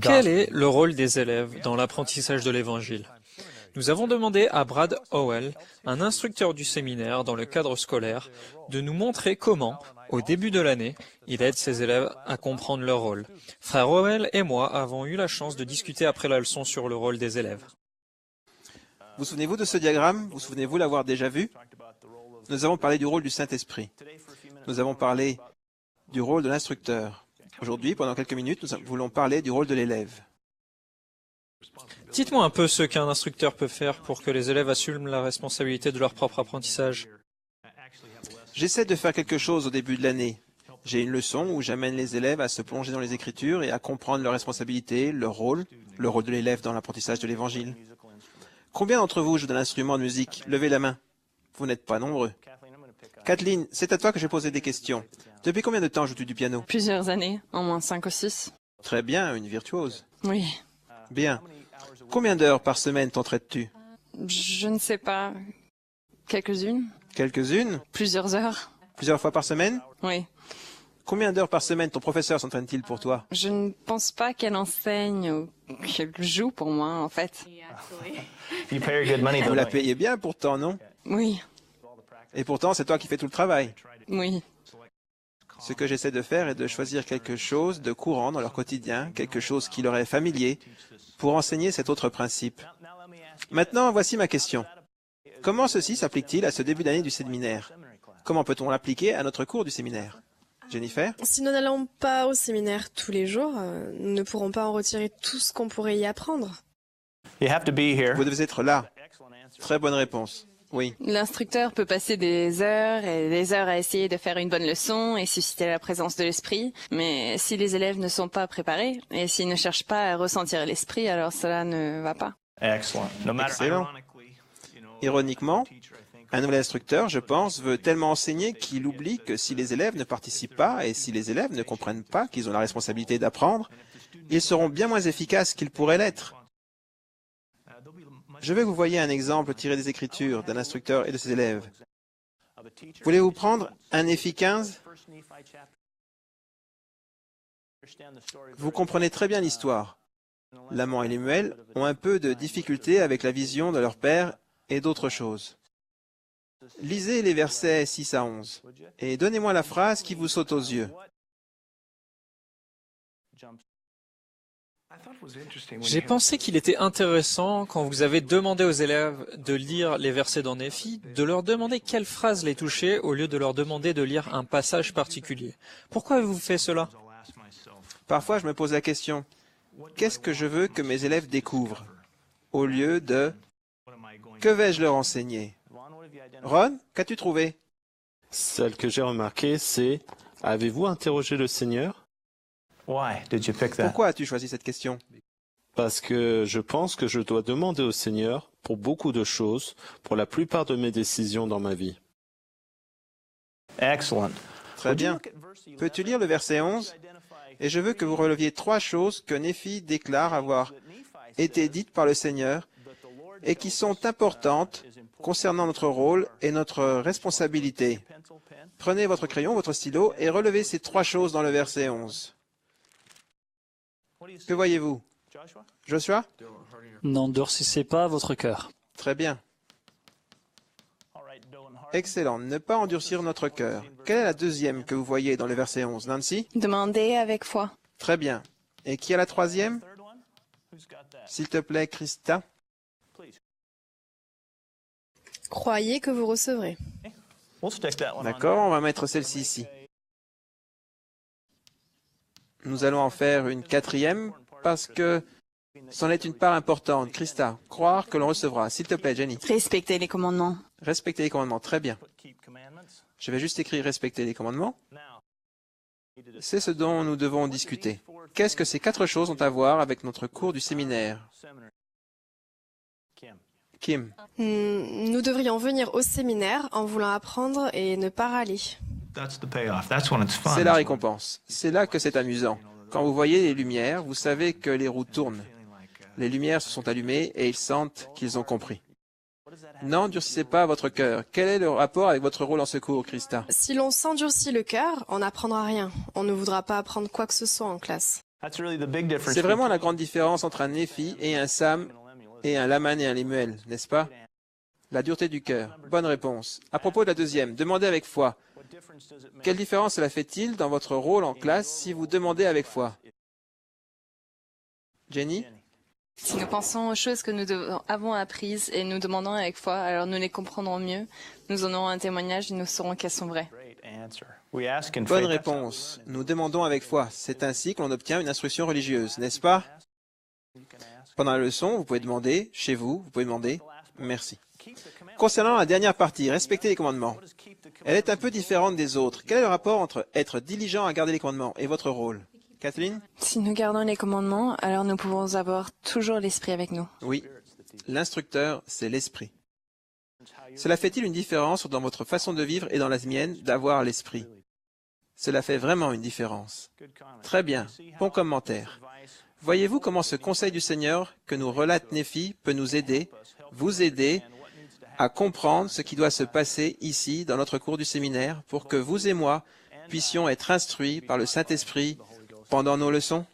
Quel est le rôle des élèves dans l'apprentissage de l'Évangile? Nous avons demandé à Brad Howell, un instructeur du séminaire dans le cadre scolaire, de nous montrer comment, au début de l'année, il aide ses élèves à comprendre leur rôle. Frère Howell et moi avons eu la chance de discuter après la leçon sur le rôle des élèves. Vous souvenez-vous de ce diagramme? Vous souvenez-vous l'avoir déjà vu? Nous avons parlé du rôle du Saint-Esprit. Nous avons parlé du rôle de l'instructeur. Aujourd'hui, pendant quelques minutes, nous voulons parler du rôle de l'élève. Dites-moi un peu ce qu'un instructeur peut faire pour que les élèves assument la responsabilité de leur propre apprentissage. J'essaie de faire quelque chose au début de l'année. J'ai une leçon où j'amène les élèves à se plonger dans les Écritures et à comprendre leurs responsabilités, leur rôle, le rôle de l'élève dans l'apprentissage de l'Évangile. Combien d'entre vous jouent de l'instrument de musique? Levez la main. Vous n'êtes pas nombreux. Kathleen, c'est à toi que j'ai posé des questions. Depuis combien de temps joues-tu du piano? Plusieurs années, au moins 5 ou 6. Très bien, une virtuose. Oui. Bien. Combien d'heures par semaine t'entraites-tu? Je ne sais pas. Quelques-unes? Quelques-unes? Plusieurs heures? Plusieurs fois par semaine? Oui. Combien d'heures par semaine ton professeur s'entraîne-t-il pour toi? Je ne pense pas qu'elle enseigne ou qu'elle joue pour moi, en fait. Vous la payez bien pourtant, non? Oui. Et pourtant, c'est toi qui fais tout le travail. Oui. Ce que j'essaie de faire est de choisir quelque chose de courant dans leur quotidien, quelque chose qui leur est familier, pour enseigner cet autre principe. Maintenant, voici ma question. Comment ceci s'applique-t-il à ce début d'année du séminaire? Comment peut-on l'appliquer à notre cours du séminaire? Jennifer? Si nous n'allons pas au séminaire tous les jours, nous ne pourrons pas en retirer tout ce qu'on pourrait y apprendre. Vous devez être là. Très bonne réponse. Oui. L'instructeur peut passer des heures et des heures à essayer de faire une bonne leçon et susciter la présence de l'esprit, mais si les élèves ne sont pas préparés et s'ils ne cherchent pas à ressentir l'esprit, alors cela ne va pas. Excellent. Ironiquement, un nouvel instructeur, je pense, veut tellement enseigner qu'il oublie que si les élèves ne participent pas et si les élèves ne comprennent pas qu'ils ont la responsabilité d'apprendre, ils seront bien moins efficaces qu'ils pourraient l'être. Je veux que vous voyiez un exemple tiré des Écritures d'un instructeur et de ses élèves. Voulez-vous prendre un Néphi 15? Vous comprenez très bien l'histoire. Laman et Lemuel ont un peu de difficulté avec la vision de leur père et d'autres choses. Lisez les versets 6 à 11 et donnez-moi la phrase qui vous saute aux yeux. J'ai pensé qu'il était intéressant, quand vous avez demandé aux élèves de lire les versets dans Néphi, de leur demander quelle phrase les touchait au lieu de leur demander de lire un passage particulier. Pourquoi avez-vous fait cela? Parfois, je me pose la question, qu'est-ce que je veux que mes élèves découvrent? Au lieu de « que vais-je leur enseigner ?» Ron, qu'as-tu trouvé? Celle que j'ai remarquée, c'est « Avez-vous interrogé le Seigneur ?» Pourquoi as-tu choisi cette question? Parce que je pense que je dois demander au Seigneur pour beaucoup de choses, pour la plupart de mes décisions dans ma vie. Très bien. Peux-tu lire le verset 11? Et je veux que vous releviez 3 choses que Néphi déclare avoir été dites par le Seigneur et qui sont importantes concernant notre rôle et notre responsabilité. Prenez votre crayon, votre stylo et relevez ces 3 choses dans le verset 11. Que voyez-vous? Joshua? N'endurcissez pas votre cœur. Très bien. Excellent. Ne pas endurcir notre cœur. Quelle est la deuxième que vous voyez dans le verset 11? Nancy? Demandez avec foi. Très bien. Et qui est la troisième? S'il te plaît, Christa. Croyez que vous recevrez. D'accord, on va mettre celle-ci ici. Nous allons en faire une 4e parce que c'en est une part importante. Christa, croire que l'on recevra. S'il te plaît, Jenny. Respectez les commandements. Respecter les commandements, très bien. Je vais juste écrire respecter les commandements. C'est ce dont nous devons discuter. Qu'est-ce que ces 4 choses ont à voir avec notre cours du séminaire? Kim. Nous devrions venir au séminaire en voulant apprendre et ne pas râler. C'est la récompense. C'est là que c'est amusant. Quand vous voyez les lumières, vous savez que les roues tournent. Les lumières se sont allumées et ils sentent qu'ils ont compris. N'endurcissez pas votre cœur. Quel est le rapport avec votre rôle en secours, Christa? Si l'on s'endurcit le cœur, on n'apprendra rien. On ne voudra pas apprendre quoi que ce soit en classe. C'est vraiment la grande différence entre un Néphi et un Sam et un Laman et un Lemuel, n'est-ce pas? La dureté du cœur. Bonne réponse. À propos de la deuxième, demandez avec foi. Quelle différence cela fait-il dans votre rôle en classe si vous demandez avec foi? Jenny? Si nous pensons aux choses que nous avons apprises et nous demandons avec foi, alors nous les comprendrons mieux, nous en aurons un témoignage et nous saurons qu'elles sont vraies. Bonne réponse. Nous demandons avec foi. C'est ainsi que l'on obtient une instruction religieuse, n'est-ce pas? Pendant la leçon, vous pouvez demander, chez vous, vous pouvez demander, merci. Concernant la dernière partie, respecter les commandements. Elle est un peu différente des autres. Quel est le rapport entre être diligent à garder les commandements et votre rôle? Kathleen? Si nous gardons les commandements, alors nous pouvons avoir toujours l'esprit avec nous. Oui. L'instructeur, c'est l'esprit. Cela fait-il une différence dans votre façon de vivre et dans la mienne d'avoir l'esprit? Cela fait vraiment une différence. Très bien. Bon commentaire. Voyez-vous comment ce conseil du Seigneur que nous relate Néphi peut nous aider, vous aider à comprendre ce qui doit se passer ici dans notre cours du séminaire pour que vous et moi puissions être instruits par le Saint-Esprit pendant nos leçons?